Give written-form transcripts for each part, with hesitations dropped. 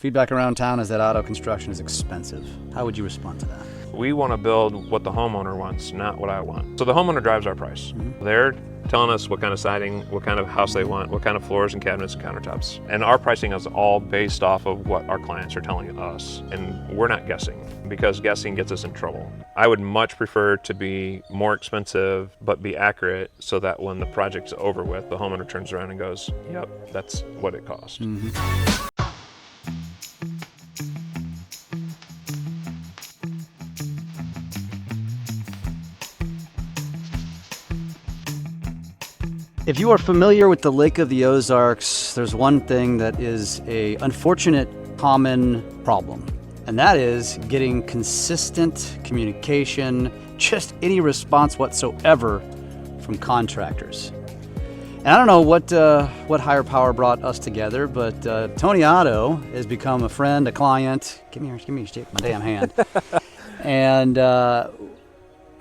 Feedback around town is that auto construction is expensive. How would you respond to that? We want to build what the homeowner wants, not what I want. So the homeowner drives our price. They're telling us what kind of siding, what kind of house they want, what kind of floors and cabinets and countertops. And our pricing is all based off of what our clients are telling us. And we're not guessing, because guessing gets us in trouble. I would much prefer to be more expensive, but be accurate, so that when the project's over with, the homeowner turns around and goes, yep, that's what it cost. If you are familiar with the Lake of the Ozarks, there's one thing that is a unfortunate common problem, and that is getting consistent communication, just any response whatsoever from contractors. And I don't know what higher power brought us together, but Tony Otto has become a friend, a client. Give me my damn hand. And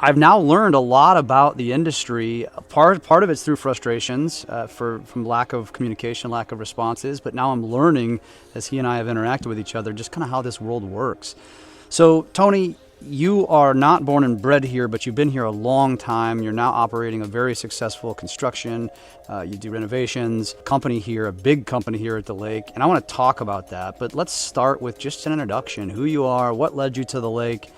I've now learned a lot about the industry. Part of it's through frustrations from lack of communication, lack of responses, but now I'm learning, as he and I have interacted with each other, just kind of how this world works. So, Tony, you are not born and bred here, but you've been here a long time. You're now operating a very successful construction. You do renovations, company here, a big company here at the lake, and I want to talk about that. But let's start with just an introduction, who you are, what led you to the lake,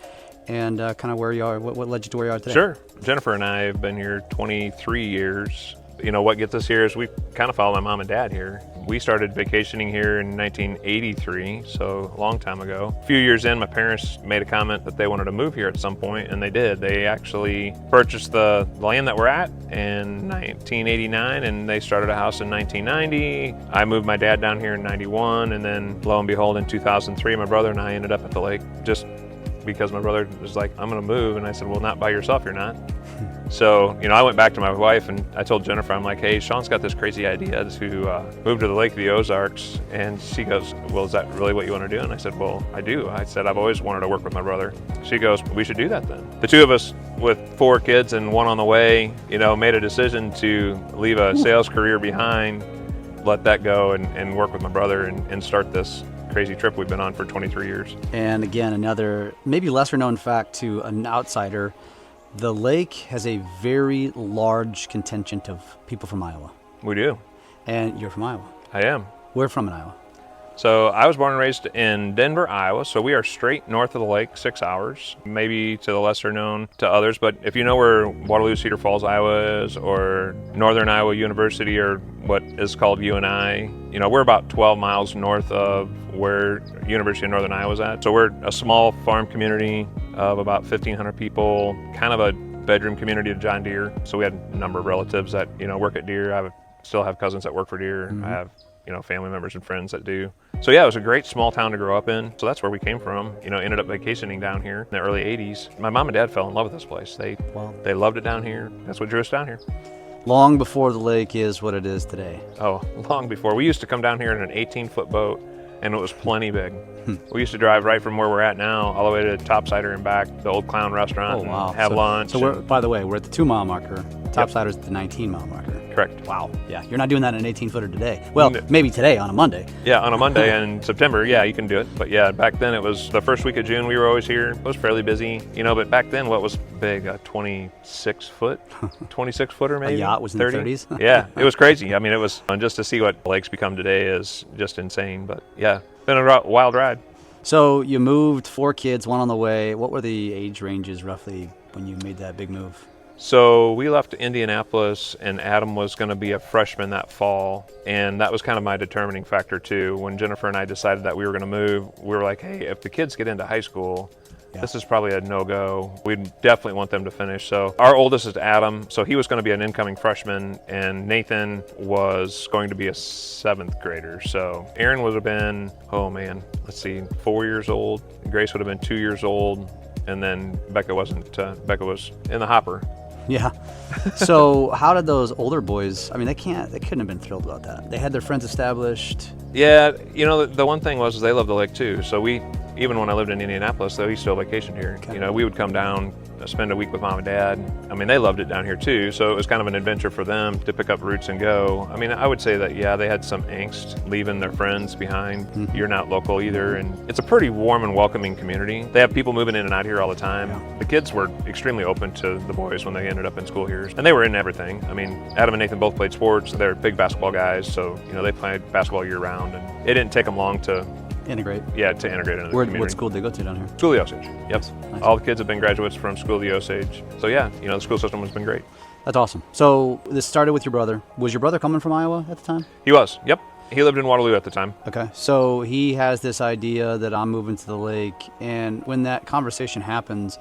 and kind of where you are, what led you to where you are today? Sure. Jennifer and I have been here 23 years. You know, what gets us here is we kind of follow my mom and dad here. We started vacationing here in 1983, so a long time ago. A few years in, my parents made a comment that they wanted to move here at some point, and they did. They actually purchased the land that we're at in 1989, and they started a house in 1990. I moved my dad down here in 91, and then lo and behold, in 2003, my brother and I ended up at the lake just because my brother was like, I'm gonna move. And I said, well, not by yourself, you're not. So, you know, I went back to my wife and I told Jennifer, I'm like, hey, Sean's got this crazy idea to move to the Lake of the Ozarks. And she goes, well, is that really what you want to do? And I said, well, I do. I said, I've always wanted to work with my brother. She goes, we should do that then. The two of us with 4 kids and one on the way, you know, made a decision to leave a sales career behind, let that go and work with my brother and start this crazy trip we've been on for 23 years. And again, another maybe lesser known fact to an outsider, the lake has a very large contingent of people from Iowa. We do. And you're from Iowa. I am. Where from in Iowa? So I was born and raised in Denver, Iowa. So we are straight north of the lake, 6 hours, maybe to the lesser known to others. But if you know where Waterloo Cedar Falls, Iowa is, or Northern Iowa University, or what is called UNI, you know, we're about 12 miles north of where University of Northern Iowa is at. So we're a small farm community of about 1,500 people, kind of a bedroom community of John Deere. So we had a number of relatives that, you know, work at Deere. I still have cousins that work for Deere. I have, you know, family members and friends that do. So yeah, it was a great small town to grow up in. So that's where we came from. You know, ended up vacationing down here in the early 80s. My mom and dad fell in love with this place. They loved it down here. That's what drew us down here. Long before the lake is what it is today. Oh, long before. We used to come down here in an 18-foot boat, and it was plenty big. We used to drive right from where we're at now all the way to Topsider and back, the Old Clown restaurant, and have lunch. So by the way, we're at the 2-mile marker. Topsider's at the 19-mile marker. Correct. Wow. Yeah, you're not doing that in an 18-footer today. Well, maybe today on a Monday. Yeah, on a Monday in September, yeah, you can do it. But yeah, back then it was the first week of June. We were always here. It was fairly busy, you know. But back then, what was big? A 26-footer maybe. A yacht was in 30? the 30s. Yeah, it was crazy. I mean, it was just to see what lakes become today is just insane. But yeah, been a wild ride. So you moved, 4 kids, 1 on the way. What were the age ranges roughly when you made that big move? So we left Indianapolis, and Adam was going to be a freshman that fall, and that was kind of my determining factor too. When Jennifer and I decided that we were going to move, we were like, hey, if the kids get into high school, this is probably a no-go. We'd definitely want them to finish. So our oldest is Adam, so he was going to be an incoming freshman, and Nathan was going to be a 7th grader. So Aaron would have been, 4 years old. Grace would have been 2 years old, and then Becca wasn't. Becca was in the hopper. Yeah. So how did those older boys, I mean, they couldn't have been thrilled about that. They had their friends established. Yeah, you know, the one thing was they loved the lake too. So even when I lived in Indianapolis, though, we still vacationed here. Okay. You know, we would come down spend a week with mom and dad. I mean, they loved it down here too, so it was kind of an adventure for them to pick up roots and go. I mean, I would say that, yeah, they had some angst leaving their friends behind. Mm-hmm. You're not local either, and it's a pretty warm and welcoming community. They have people moving in and out here all the time. Yeah. The kids were extremely open to the boys when they ended up in school here, and they were in everything. I mean, Adam and Nathan both played sports. They're big basketball guys, so, you know, they played basketball year round, and it didn't take them long to integrate. Yeah, to integrate into the community. What school did they go to down here? School of the Osage. Yep. Nice. All the kids have been graduates from School of the Osage. So yeah, you know, the school system has been great. That's awesome. So this started with your brother. Was your brother coming from Iowa at the time? He was. Yep. He lived in Waterloo at the time. Okay. So he has this idea that I'm moving to the lake, and when that conversation happens,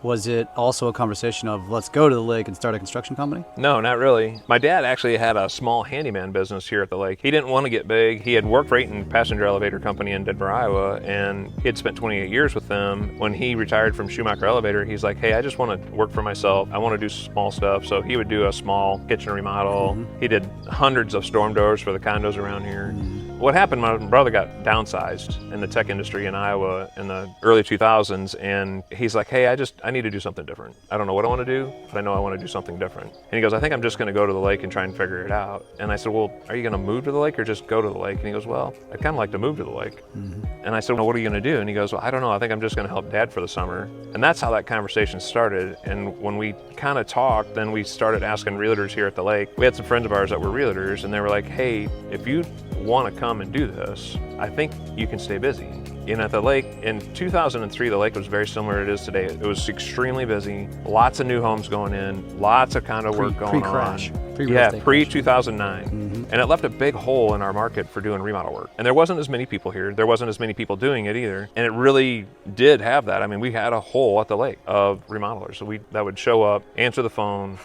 was it also a conversation of let's go to the lake and start a construction company? No, not really. My dad actually had a small handyman business here at the lake. He didn't want to get big. He had worked freight and passenger elevator company in Denver, Iowa, and he had spent 28 years with them. When he retired from Schumacher Elevator, he's like, hey, I just want to work for myself. I want to do small stuff. So he would do a small kitchen remodel. Mm-hmm. He did hundreds of storm doors for the condos around here. Mm-hmm. What happened, my brother got downsized in the tech industry in Iowa in the early 2000s, and he's like, hey, I need to do something different. I don't know what I want to do, but I know I want to do something different. And he goes, I think I'm just going to go to the lake and try and figure it out. And I said, well, are you going to move to the lake or just go to the lake? And he goes, well, I'd kind of like to move to the lake. Mm-hmm. And I said, well, what are you going to do? And he goes, well, I don't know. I think I'm just going to help Dad for the summer. And that's how that conversation started. And when we kind of talked, then we started asking realtors here at the lake. We had some friends of ours that were realtors, and they were like, hey, if you want to come and do this, I think you can stay busy. You know, at the lake, in 2003, the lake was very similar to it is today. It was extremely busy, lots of new homes going in, lots of kind of work going on. Pre-2009. Mm-hmm. And it left a big hole in our market for doing remodel work. And there wasn't as many people here. There wasn't as many people doing it either. And it really did have that. I mean, we had a hole at the lake of remodelers. So that would show up, answer the phone,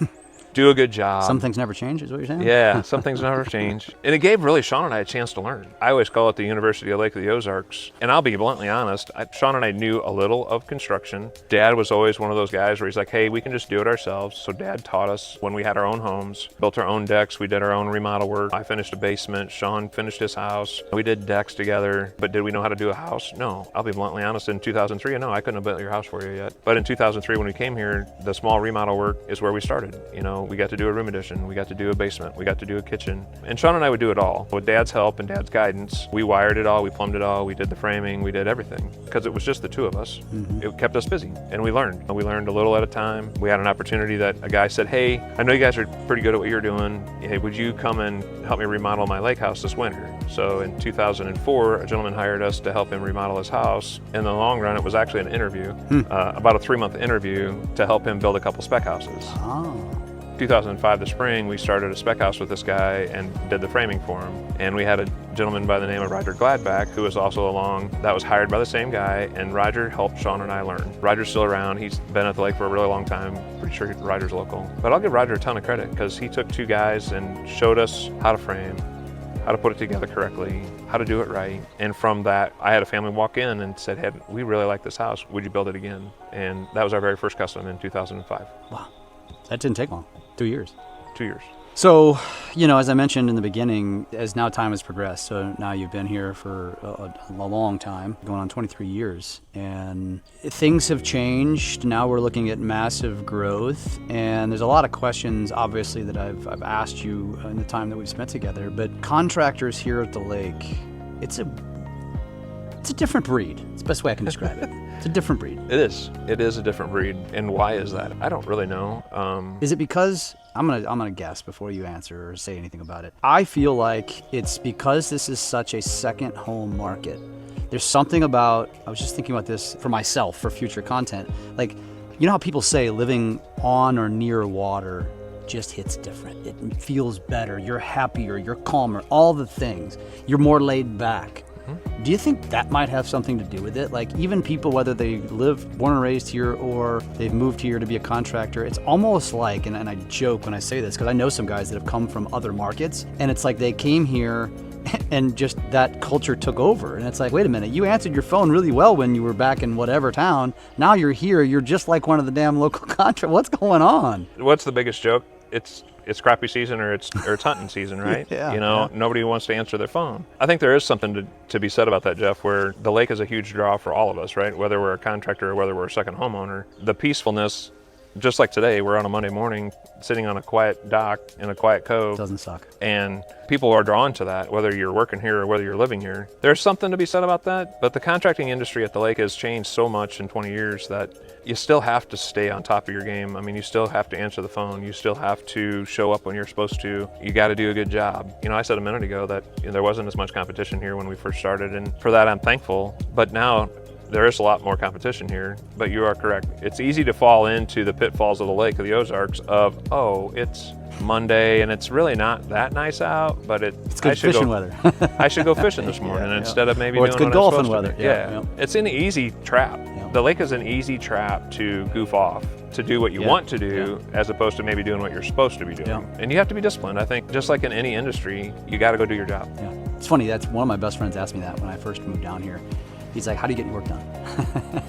do a good job. Some things never change, is what you're saying? Yeah, some things never change. And it gave really Sean and I a chance to learn. I always call it the University of Lake of the Ozarks. And I'll be bluntly honest, Sean and I knew a little of construction. Dad was always one of those guys where he's like, hey, we can just do it ourselves. So Dad taught us when we had our own homes, built our own decks, we did our own remodel work. I finished a basement, Sean finished his house. We did decks together, but did we know how to do a house? No. I'll be bluntly honest, in 2003, no, I couldn't have built your house for you yet. But in 2003, when we came here, the small remodel work is where we started. You know, we got to do a room addition, we got to do a basement, we got to do a kitchen. And Sean and I would do it all. With Dad's help and Dad's guidance, we wired it all, we plumbed it all, we did the framing, we did everything. Because it was just the two of us. Mm-hmm. It kept us busy, and we learned. We learned a little at a time. We had an opportunity that a guy said, hey, I know you guys are pretty good at what you're doing. Hey, would you come and help me remodel my lake house this winter? So in 2004, a gentleman hired us to help him remodel his house. In the long run, it was actually an interview, about a 3-month interview to help him build a couple spec houses. Oh. 2005, the spring, we started a spec house with this guy and did the framing for him. And we had a gentleman by the name of Roger Gladback, who was also along, that was hired by the same guy, and Roger helped Sean and I learn. Roger's still around. He's been at the lake for a really long time. Pretty sure Roger's local. But I'll give Roger a ton of credit, because he took 2 guys and showed us how to frame, how to put it together correctly, how to do it right. And from that, I had a family walk in and said, hey, we really like this house. Would you build it again? And that was our very first custom in 2005. Wow, that didn't take long. 2 years. 2 years. So, you know, as I mentioned in the beginning, as now time has progressed, so now you've been here for a long time, going on 23 years, and things have changed. Now we're looking at massive growth, and there's a lot of questions, obviously, that I've asked you in the time that we've spent together, but contractors here at the lake, it's a different breed. It's the best way I can describe it. It's a different breed. It is. It is a different breed. And why is that? I don't really know. Is it because, I'm gonna guess before you answer or say anything about it. I feel like it's because this is such a second home market. There's something about, I was just thinking about this for myself, for future content. Like, you know how people say living on or near water just hits different. It feels better. You're happier. You're calmer. All the things. You're more laid back. Do you think that might have something to do with it? Like, even people, whether they born and raised here or they've moved here to be a contractor, it's almost like, and I joke when I say this because I know some guys that have come from other markets, and it's like they came here and just that culture took over. And it's like, wait a minute, you answered your phone really well when you were back in whatever town. Now you're here, you're just like one of the damn local contractors. What's going on? What's the biggest joke? It's it's crappie season or it's hunting season, right? Yeah. Nobody wants to answer their phone. I think there is something to be said about that, Jeff, where the lake is a huge draw for all of us, right? Whether we're a contractor or whether we're a second homeowner, the peacefulness, just like today, we're on a Monday morning sitting on a quiet dock in a quiet cove. Doesn't suck. And people are drawn to that, whether you're working here or whether you're living here. There's something to be said about that, but the contracting industry at the lake has changed so much in 20 years that you still have to stay on top of your game. I mean, you still have to answer the phone. You still have to show up when you're supposed to. You got to do a good job. I said a minute ago that there wasn't as much competition here when we first started, and for that I'm thankful. But now there is a lot more competition here, but you are correct. It's easy to fall into the pitfalls of the lake of the Ozarks of, oh, it's Monday and it's really not that nice out, but it's good fishing weather. I should go fishing this morning instead of maybe or doing it's good what golfing I'm supposed weather. to do. Yeah. It's an easy trap. The lake is an easy trap to goof off, to do what you want to do, as opposed to maybe doing what you're supposed to be doing. And you have to be disciplined. I think just like in any industry, you got to go do your job. Yeah. It's funny, that's one of my best friends asked me that when I first moved down here. He's like, how do you get your work done?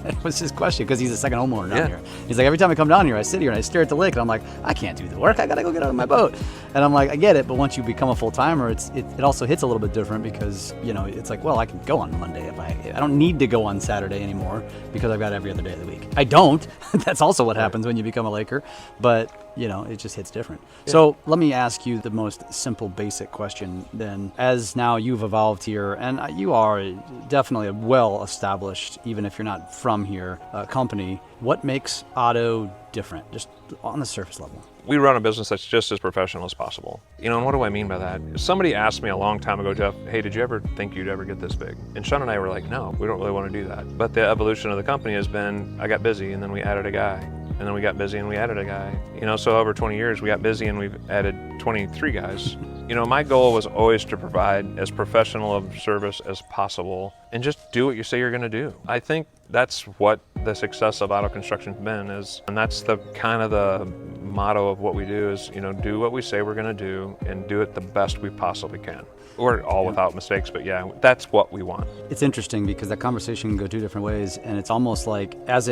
It was his question, because he's a second homeowner down here. He's like, every time I come down here, I sit here and I stare at the lake, and I'm like, I can't do the work. I got to go get out of my boat. And I'm like, I get it, but once you become a full-timer, it also hits a little bit different, because, it's like, well, I can go on Monday if I don't need to go on Saturday anymore because I've got every other day of the week. I don't. That's also what happens when you become a Laker. But it just hits different. Yeah. So let me ask you the most simple, basic question then. As now you've evolved here, and you are definitely a well-established, even if you're not from here, company, what makes Otto different, just on the surface level? We run a business that's just as professional as possible. And what do I mean by that? Somebody asked me a long time ago, Jeff, hey, did you ever think you'd ever get this big? And Sean and I were like, no, we don't really want to do that. But the evolution of the company has been, I got busy and then we added a guy. And then we got busy and we added a guy. So over 20 years, we got busy and we've added 23 guys. My goal was always to provide as professional of service as possible and just do what you say you're going to do. I think that's what the success of auto construction's been, and that's the kind of the motto of what we do is, do what we say we're going to do and do it the best we possibly can. We're all without mistakes, but that's what we want. It's interesting because that conversation can go two different ways, and it's almost like as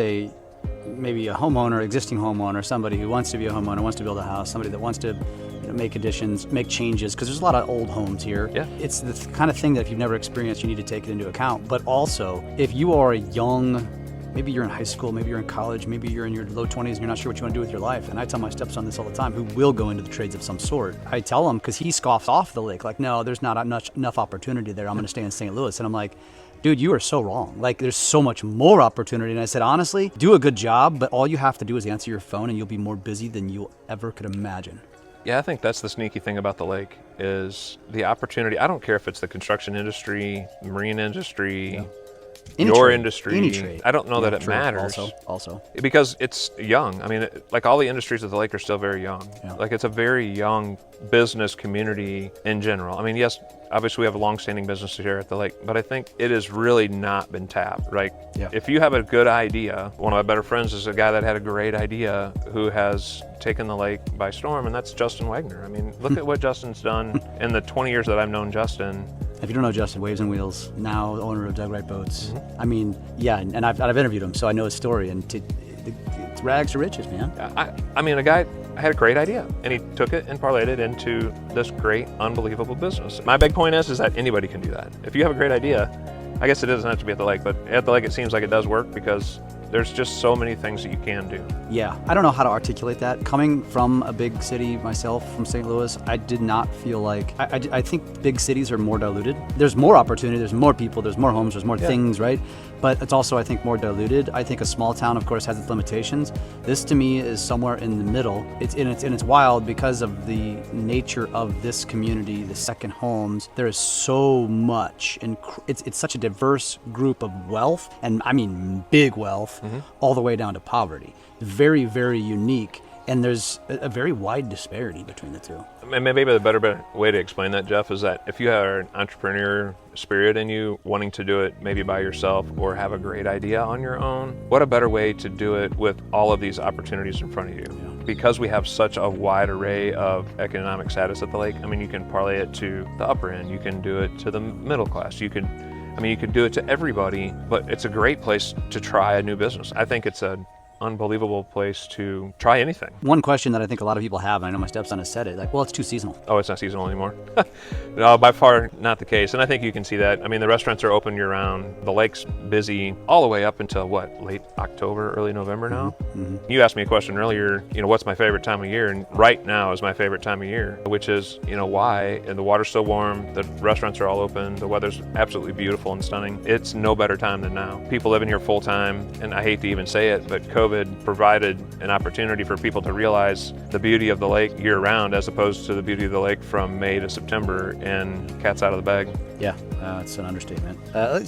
maybe a homeowner, existing homeowner, somebody who wants to be a homeowner, wants to build a house, somebody that wants to make additions, make changes, because there's a lot of old homes here. Yeah. It's the kind of thing that if you've never experienced, you need to take it into account. But also, if you are a young, maybe you're in high school, maybe you're in college, maybe you're in your low 20s and you're not sure what you want to do with your life. And I tell my stepson this all the time, who will go into the trades of some sort. I tell him, because he scoffs off the lake, like, no, there's not enough opportunity there. I'm going to stay in St. Louis. And I'm like, dude, you are so wrong. Like, there's so much more opportunity. And I said, honestly, do a good job, but all you have to do is answer your phone and you'll be more busy than you ever could imagine. Yeah, I think that's the sneaky thing about the lake is the opportunity. I don't care if it's the construction industry, marine industry, your industry. Any trade. I don't know that it matters. Also. Because it's young. I mean, like all the industries of the lake are still very young. Yeah. Like it's a very young business community in general. I mean, yes, obviously we have a long-standing business here at the lake, but I think it has really not been tapped, right? Yeah. If you have a good idea, one of my better friends is a guy that had a great idea who has taken the lake by storm, and that's Justin Wagner. I mean, look at what Justin's done in the 20 years that I've known Justin. If you don't know Justin, Waves and Wheels, now owner of Doug Wright Boats. Mm-hmm. I mean, and I've interviewed him, so I know his story, and it's rags to riches, man. I mean, a guy had a great idea, and he took it and parlayed it into this great, unbelievable business. My big point is that anybody can do that. If you have a great idea, I guess it doesn't have to be at the lake, but at the lake it seems like it does work because there's just so many things that you can do. Yeah, I don't know how to articulate that. Coming from a big city myself, from St. Louis, I did not feel like, I think big cities are more diluted. There's more opportunity, there's more people, there's more homes, there's more things, right? But it's also, I think, more diluted. I think a small town, of course, has its limitations. This, to me, is somewhere in the middle. It's wild because of the nature of this community, the second homes. There is so much, and it's such a diverse group of wealth, and I mean big wealth, all the way down to poverty. Very, very unique. And there's a very wide disparity between the two. And maybe the better way to explain that, Jeff, is that if you have an entrepreneur spirit in you, wanting to do it maybe by yourself or have a great idea on your own, what a better way to do it with all of these opportunities in front of you. Yeah. Because we have such a wide array of economic status at the lake, I mean, you can parlay it to the upper end, you can do it to the middle class, you could do it to everybody, but it's a great place to try a new business. I think it's a unbelievable place to try anything. One question that I think a lot of people have, and I know my stepson has said it, like, well, it's too seasonal. Oh, it's not seasonal anymore. No, by far not the case. And I think you can see that. I mean, the restaurants are open year round. The lake's busy all the way up until late October, early November now. You asked me a question earlier, what's my favorite time of year? And right now is my favorite time of year, which is, why? And the water's so warm, the restaurants are all open, the weather's absolutely beautiful and stunning. It's no better time than now. People living here full time, and I hate to even say it, but COVID provided an opportunity for people to realize the beauty of the lake year round as opposed to the beauty of the lake from May to September, and cat's out of the bag. Yeah, it's an understatement.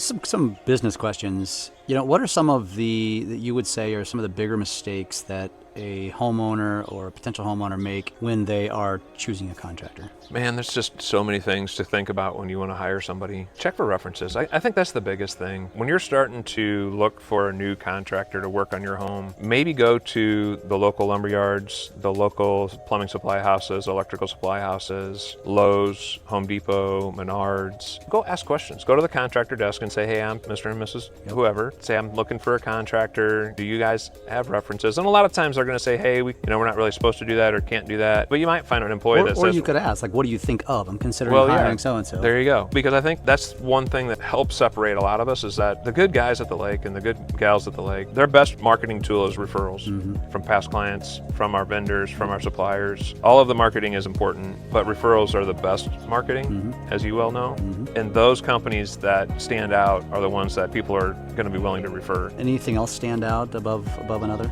Some business questions. What are some of that you would say are some of the bigger mistakes that a homeowner or a potential homeowner make when they are choosing a contractor? Man, there's just so many things to think about when you want to hire somebody. Check for references. I think that's the biggest thing. When you're starting to look for a new contractor to work on your home, maybe go to the local lumber yards, the local plumbing supply houses, electrical supply houses, Lowe's, Home Depot, Menards. Go ask questions. Go to the contractor desk and say, hey, I'm Mr. and Mrs. whoever. Say, I'm looking for a contractor. Do you guys have references? And a lot of times they're going to say, hey, we're not really supposed to do that or can't do that. But you might find an employee that says... Or you could ask, what do you think of? I'm considering hiring so-and-so. There you go. Because I think that's one thing that helps separate a lot of us is that the good guys at the lake and the good gals at the lake, their best marketing tool is referrals from past clients, from our vendors, from our suppliers. All of the marketing is important, but referrals are the best marketing, as you well know. And those companies that stand out are the ones that people are going to be willing to refer. Anything else stand out above another?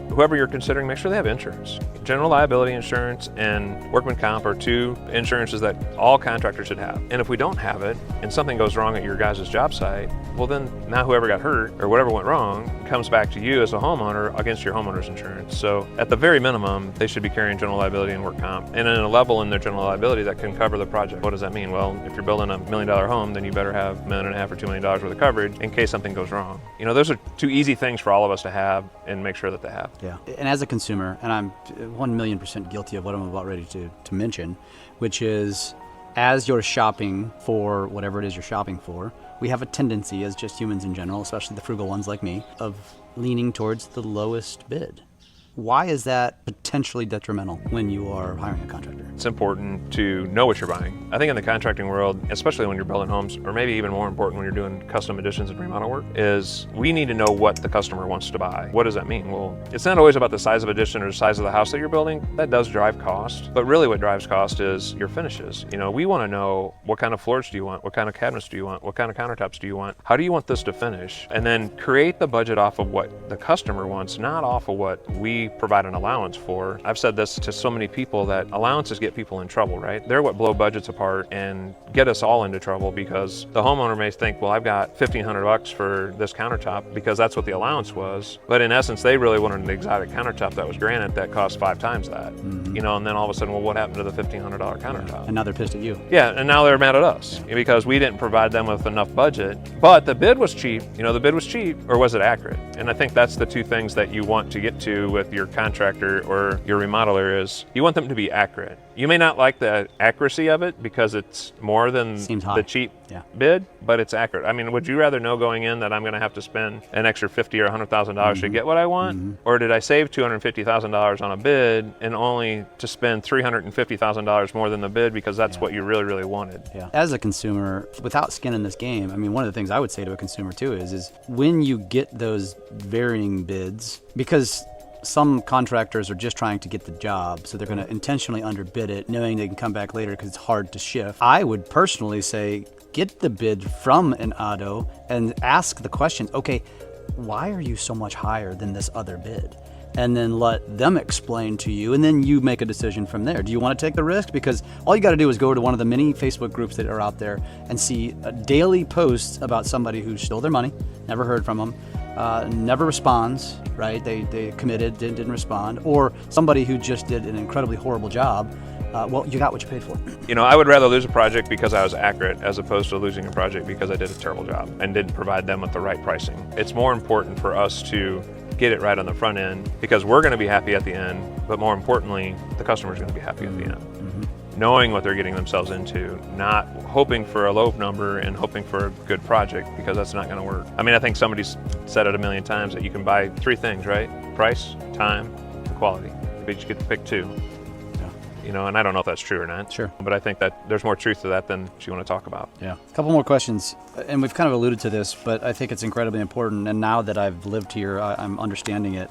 Whoever you're considering, make sure they have insurance. General liability insurance and workman comp are two insurances that all contractors should have. And if we don't have it and something goes wrong at your guys' job site, well then now whoever got hurt or whatever went wrong comes back to you as a homeowner against your homeowner's insurance. So at the very minimum, they should be carrying general liability and work comp and in a level in their general liability that can cover the project. What does that mean? Well, if you're building $1 million home, then you better have $1.5 million or $2 million worth of coverage in case something goes wrong. Those are two easy things for all of us to have and make sure that they have. Yeah, and as a consumer, and I'm 1,000,000% guilty of what I'm about ready to mention, which is as you're shopping for whatever it is you're shopping for, we have a tendency as just humans in general, especially the frugal ones like me, of leaning towards the lowest bid. Why is that potentially detrimental when you are hiring a contractor? It's important to know what you're buying. I think in the contracting world, especially when you're building homes, or maybe even more important when you're doing custom additions and remodel work, is we need to know what the customer wants to buy. What does that mean? Well, it's not always about the size of addition or the size of the house that you're building. That does drive cost, but really what drives cost is your finishes. We want to know what kind of floors do you want? What kind of cabinets do you want? What kind of countertops do you want? How do you want this to finish? And then create the budget off of what the customer wants, not off of what we provide an allowance for. I've said this to so many people that allowances get people in trouble, right? They're what blow budgets apart and get us all into trouble because the homeowner may think, well, I've got $1,500 for this countertop because that's what the allowance was. But in essence, they really wanted an exotic countertop that was granite that cost 5 times that. And then all of a sudden, well, what happened to the $1,500 countertop? And now they're pissed at you. Yeah, and now they're mad at us because we didn't provide them with enough budget. But the bid was cheap. The bid was cheap, or was it accurate? And I think that's the two things that you want to get to with your contractor or your remodeler is you want them to be accurate. You may not like the accuracy of it because it's more than the cheap bid, but it's accurate. I mean, would you rather know going in that I'm going to have to spend an extra $50,000 or $100,000 to get what I want? Or did I save $250,000 on a bid and only to spend $350,000 more than the bid because that's what you really, really wanted? Yeah. As a consumer, without skin in this game, I mean, one of the things I would say to a consumer too is when you get those varying bids, because some contractors are just trying to get the job, so they're going to intentionally underbid it, knowing they can come back later because it's hard to shift. I would personally say, get the bid from an Otto and ask the question, okay, why are you so much higher than this other bid? And then let them explain to you, and then you make a decision from there. Do you want to take the risk? Because all you got to do is go to one of the many Facebook groups that are out there and see daily posts about somebody who stole their money, never heard from them, never responds, right? They committed, didn't respond, or somebody who just did an incredibly horrible job. Well, you got what you paid for. I would rather lose a project because I was accurate as opposed to losing a project because I did a terrible job and didn't provide them with the right pricing. It's more important for us to get it right on the front end because we're going to be happy at the end, but more importantly, the customer's going to be happy at the end. knowing what they're getting themselves into, not hoping for a low number and hoping for a good project, because that's not going to work. I mean, I think somebody's said it a million times that you can buy three things, right? Price, time, and quality. But you get to pick two. You know, and I don't know if that's true or not. Sure. But I think that there's more truth to that than you want to talk about. Yeah. A couple more questions, and we've kind of alluded to this, but I think it's incredibly important. And now that I've lived here, I'm understanding it.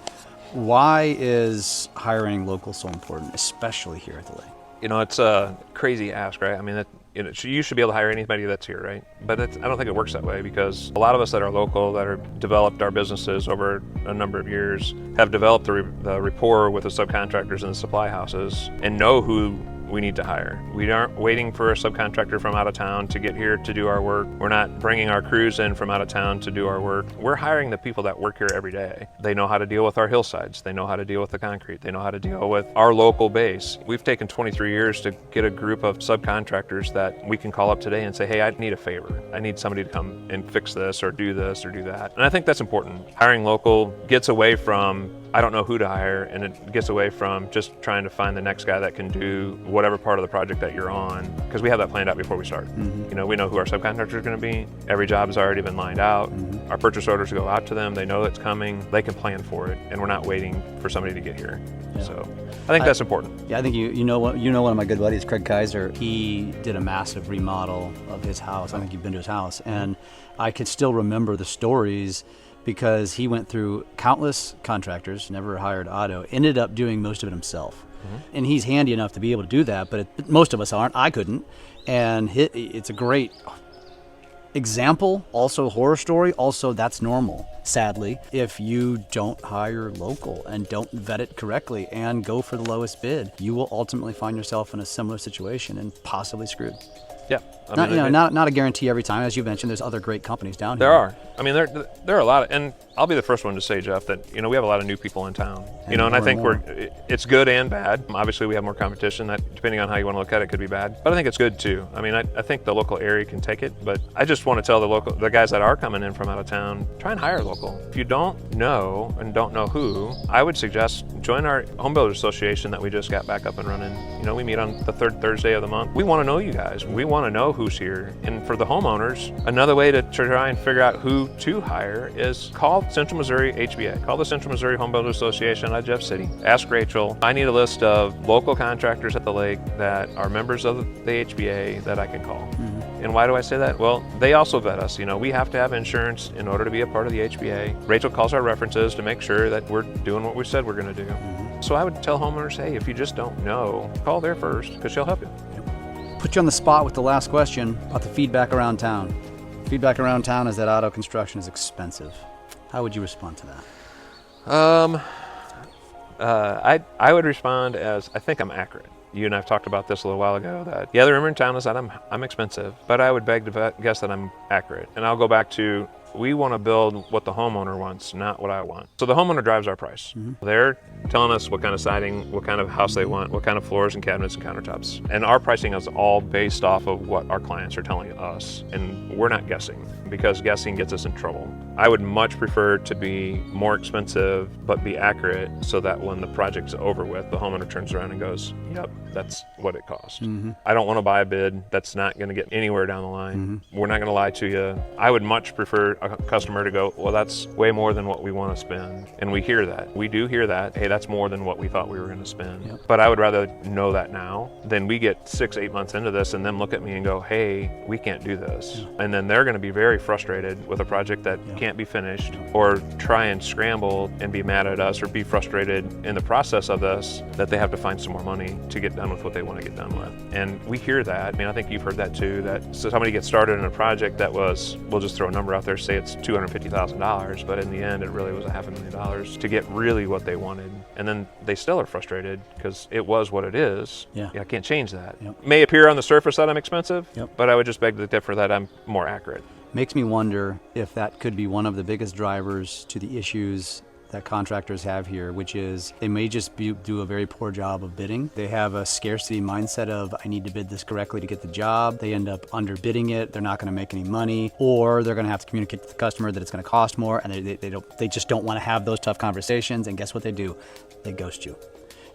Why is hiring local so important, especially here at the lake? You know, it's a crazy ask, right? I mean, you should be able to hire anybody that's here, right? But I don't think it works that way, because a lot of us that are local, that are developed our businesses over a number of years, have developed the rapport with the subcontractors and the supply houses and know who we need to hire. We aren't waiting for a subcontractor from out of town to get here to do our work. We're not bringing our crews in from out of town to do our work. We're hiring the people that work here every day. They know how to deal with our hillsides. They know how to deal with the concrete. They know how to deal with our local base. We've taken 23 years to get a group of subcontractors that we can call up today and say, hey, I need a favor. I need somebody to come and fix this or do that. And I think that's important. Hiring local gets away from I don't know who to hire, and it gets away from just trying to find the next guy that can do whatever part of the project that you're on, because we have that planned out before we start. You know, we know who our subcontractor is going to be. Every job has already been lined out. Our purchase orders go out to them. They know it's coming. They can plan for it, and we're not waiting for somebody to get here. Yeah. So I think that's important. Yeah, I think you know one of my good buddies, Craig Kaiser. He did a massive remodel of his house. I think you've been to his house, and I could still remember the stories, because he went through countless contractors, never hired Otto, ended up doing most of it himself. And he's handy enough to be able to do that, but most of us aren't. I couldn't. And it's a great example, also horror story, also that's normal, sadly, if you don't hire local and don't vet it correctly and go for the lowest bid. You will ultimately find yourself in a similar situation and possibly screwed. Yeah. Not a guarantee every time. As you mentioned, there's other great companies down here. There are. I mean, there are a lot of, and I'll be the first one to say, Jeff, that, you know, we have a lot of new people in town, and I think it's good and bad. Obviously, we have more competition that, depending on how you want to look at it, could be bad, but I think it's good too. I mean, I think the local area can take it, but I just want to tell the guys that are coming in from out of town, try and hire local. If you don't know and don't know who, I would suggest join our Home Builders Association that we just got back up and running. You know, we meet on the third Thursday of the month. We want to know you guys. We want to know who's here. And for the homeowners, another way to try and figure out who to hire is call Central Missouri HBA. Call the Central Missouri Home Builders Association out of Jeff City. Ask Rachel, I need a list of local contractors at the lake that are members of the HBA that I can call. And why do I say that? Well, they also vet us. You know, we have to have insurance in order to be a part of the HBA. Rachel calls our references to make sure that we're doing what we said we're going to do. So I would tell homeowners, hey, if you just don't know, call there first, because she'll help you. Put you on the spot with the last question about the feedback around town. Feedback around town is that auto construction is expensive. How would you respond to that? I would respond as, I think I'm accurate. You and I've talked about this a little while ago, that the rumor in town is that I'm expensive, but I would beg to guess that I'm accurate. And I'll go back to, we want to build what the homeowner wants, not what I want. So the homeowner drives our price. They're telling us what kind of siding, what kind of house they want, what kind of floors and cabinets and countertops. And our pricing is all based off of what our clients are telling us. And we're not guessing, because guessing gets us in trouble. I would much prefer to be more expensive, but be accurate, so that when the project's over with, the homeowner turns around and goes, yep, that's what it cost. I don't want to buy a bid that's not going to get anywhere down the line. We're not going to lie to you. I would much prefer a customer to go, well, that's way more than what we want to spend. And we hear that. We do hear that. Hey, that's more than what we thought we were going to spend. But I would rather know that now than we get 6-8 months into this and then look at me and go, hey, we can't do this. And then they're going to be very frustrated with a project that can't be finished, or try and scramble and be mad at us, or be frustrated in the process of this, that they have to find some more money to get done with what they want to get done with. And we hear that. I mean, I think you've heard that too, that somebody gets started in a project that was, we'll just throw a number out there, say it's $250,000, but in the end it really was $500,000 to get really what they wanted. And then they still are frustrated because it was what it is. I can't change that. May appear on the surface that I'm expensive, but I would just beg to differ that I'm more accurate. Makes me wonder if that could be one of the biggest drivers to the issues that contractors have here, which is they may just do a very poor job of bidding. They have a scarcity mindset of, I need to bid this correctly to get the job. They end up underbidding it. They're not going to make any money, or they're going to have to communicate to the customer that it's going to cost more, and they just don't want to have those tough conversations. And guess what they do? They ghost you.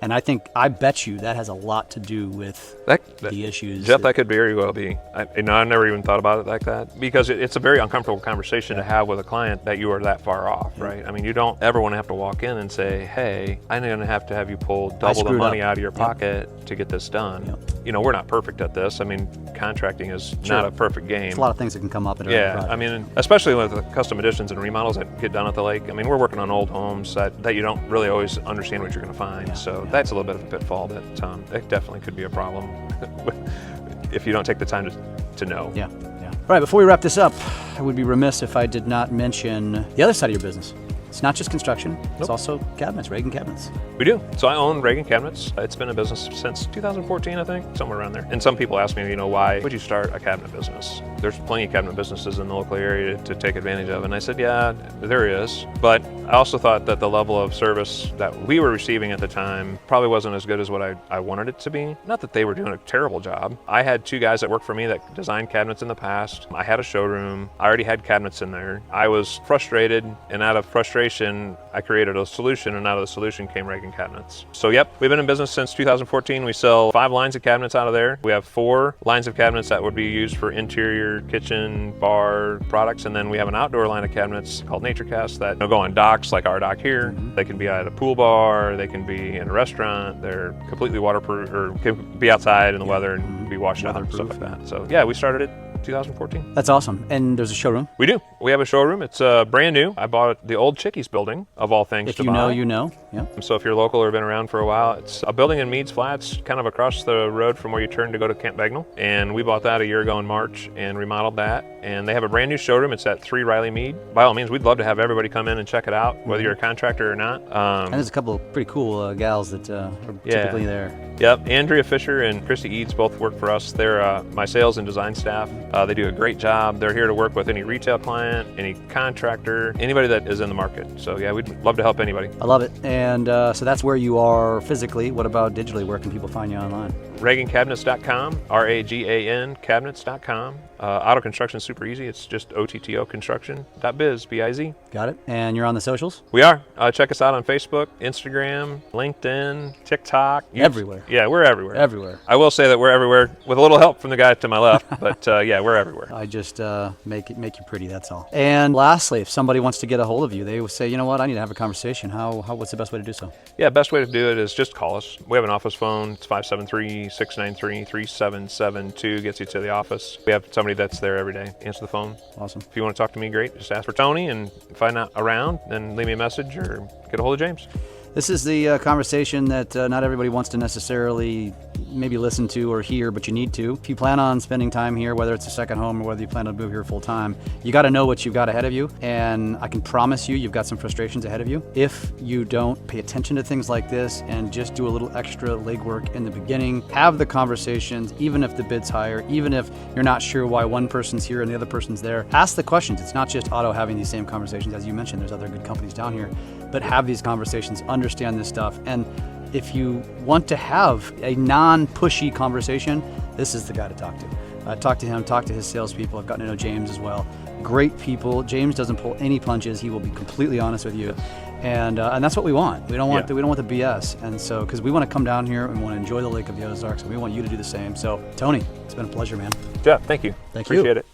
And I bet you that has a lot to do with the issues. Jeff, that could very well be. I never even thought about it like that, because it's a very uncomfortable conversation to have with a client that you are that far off, right? I mean, you don't ever want to have to walk in and say, hey, I'm going to have you pull double the money out of your pocket to get this done. You know, we're not perfect at this. I mean, contracting is not a perfect game. There's a lot of things that can come up at every project. I mean, especially with the custom additions and remodels that get done at the lake. I mean, we're working on old homes that you don't really always understand what you're going to find. So that's a little bit of a pitfall that it definitely could be a problem if you don't take the time to know. Yeah. All right, before we wrap this up, I would be remiss if I did not mention the other side of your business. It's not just construction, it's also cabinets, Reagan Cabinets. We do. So I own Reagan Cabinets. It's been a business since 2014, I think, somewhere around there. And some people ask me, why would you start a cabinet business? There's plenty of cabinet businesses in the local area to take advantage of. And I said, yeah, there is. But I also thought that the level of service that we were receiving at the time probably wasn't as good as what I wanted it to be. Not that they were doing a terrible job. I had 2 guys that worked for me that designed cabinets in the past. I had a showroom. I already had cabinets in there. I was frustrated, and out of frustration, I created a solution, and out of the solution came Reagan Cabinets. So we've been in business since 2014. We sell 5 lines of cabinets out of there. We have 4 lines of cabinets that would be used for interior, kitchen, bar products, and then we have an outdoor line of cabinets called NatureCast that go on docks like our dock here. They can be at a pool bar, they can be in a restaurant, they're completely waterproof, or can be outside in the weather and be washed out and stuff like that. So we started it 2014. That's awesome. And there's a showroom? We do. We have a showroom. It's brand new. I bought the old Chickies building, of all things. If you know, you know. Yeah. So if you're local or been around for a while, it's a building in Meads Flats, kind of across the road from where you turn to go to Camp Bagnell. And we bought that a year ago in March and remodeled that. And they have a brand new showroom. It's at 3 Riley Mead. By all means, we'd love to have everybody come in and check it out, whether you're a contractor or not. And there's a couple of pretty cool gals that are typically there. Yep. Andrea Fisher and Christy Eads both work for us. They're my sales and design staff. They do a great job. They're here to work with any retail client, any contractor, anybody that is in the market. So we'd love to help anybody. I love it. And so that's where you are physically. What about digitally? Where can people find you online? ReaganCabinets.com, RAGAN Cabinets.com. Auto construction is super easy. It's just OTTO construction.biz, B-I-Z. Got it. And you're on the socials? We are. Check us out on Facebook, Instagram, LinkedIn, TikTok. Everywhere. Yeah, we're everywhere. Everywhere. I will say that we're everywhere with a little help from the guy to my left, but we're everywhere. I just make you pretty, that's all. And lastly, if somebody wants to get a hold of you, they would say, you know what, I need to have a conversation. What's the best way to do so? Yeah, best way to do it is just call us. We have an office phone. It's 573-693-3772. Gets you to the office. We have somebody that's there every day. Answer the phone. Awesome. If you want to talk to me, great. Just ask for Tony, and if I'm not around, then leave me a message or get a hold of James. This is the conversation that not everybody wants to necessarily maybe listen to or hear, but you need to. If you plan on spending time here, whether it's a second home or whether you plan to move here full time, you got to know what you've got ahead of you. And I can promise you've got some frustrations ahead of you. If you don't pay attention to things like this and just do a little extra legwork in the beginning, have the conversations, even if the bid's higher, even if you're not sure why one person's here and the other person's there, ask the questions. It's not just Otto having these same conversations. As you mentioned, there's other good companies down here, but have these conversations, understand this stuff. And if you want to have a non-pushy conversation, this is the guy to talk to. Talk to him, talk to his salespeople. I've gotten to know James as well. Great people. James doesn't pull any punches. He will be completely honest with you. And that's what we want. We don't want we don't want the BS. And so, because we want to come down here and want to enjoy the Lake of the Ozarks, and we want you to do the same. So, Tony, it's been a pleasure, man. Jeff, thank you. Thank you. Appreciate it.